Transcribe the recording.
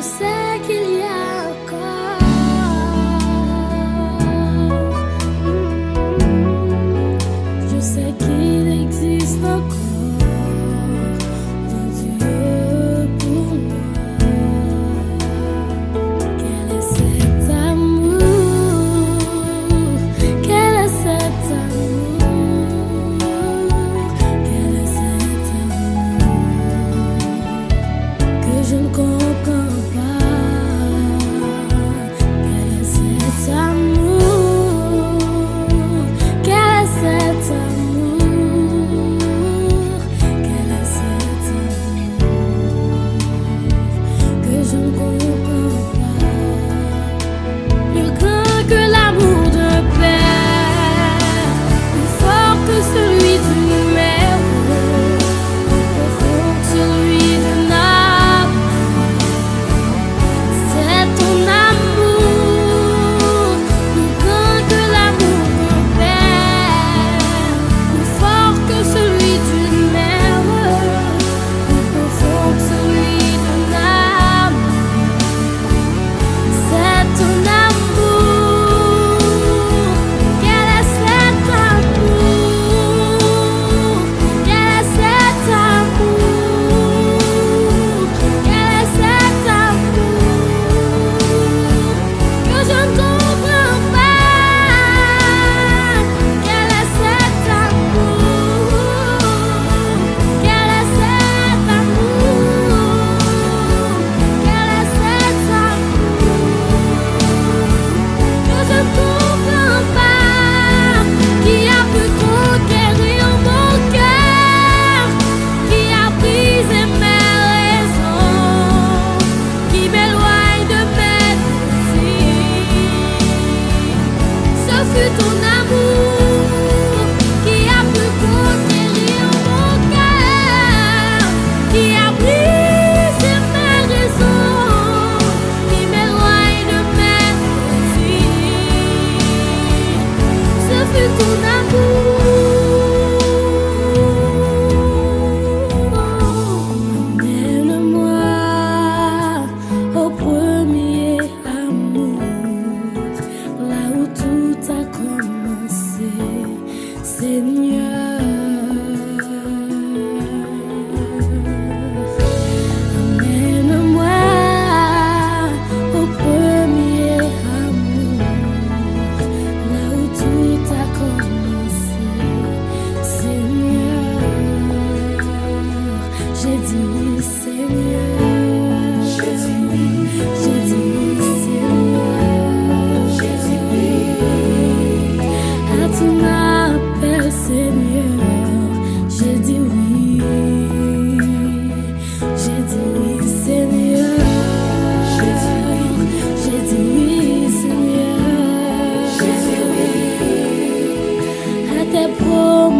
Je sais qu'il y a encore je sais qu'il existe encore un Dieu pour moi. Quel est cet amour? Quel est cet amour? Quel est cet amour que je ne comprends pas? Quel est cet amour? Quel est cet amour? Quel est cet amour que je ne comprends pas? Plus grand que l'amour d'un père, plus fort que celui d'une mère, plus profond que celui d'un âme. C'est ton amour, plus grand que l'amour d'un père, plus fort que celui d'une mère, plus profond que celui d'un âme. C'est ton amour. Quel est cet amour? Quel est cet amour? Quel est cet amour que je ne comprends pas? Quel est cet amour? Quel est cet amour? Quel est cet amour que je ne comprends pas? Qui a pu conquérir mon cœur? Qui a brisé mes raisons? Qui m'éloigne de mes désirs? Ce fut ton amour qui a pu conquérir mon cœur, qui a brisé mes raisons, qui m'éloigne de mes désirs. Ce fut ton amour. Emmène-moi au premier amour, là où tout a commencé, Seigneur. Emmène-moi au premier amour, là où tout a commencé, Seigneur. J'ai dit oui, Seigneur. J'ai dit oui, Seigneur. J'ai dit oui à ton appel, Seigneur. J'ai dit oui. J'ai dit oui, Seigneur. J'ai dit oui, Seigneur. J'ai dit oui à tes promesses.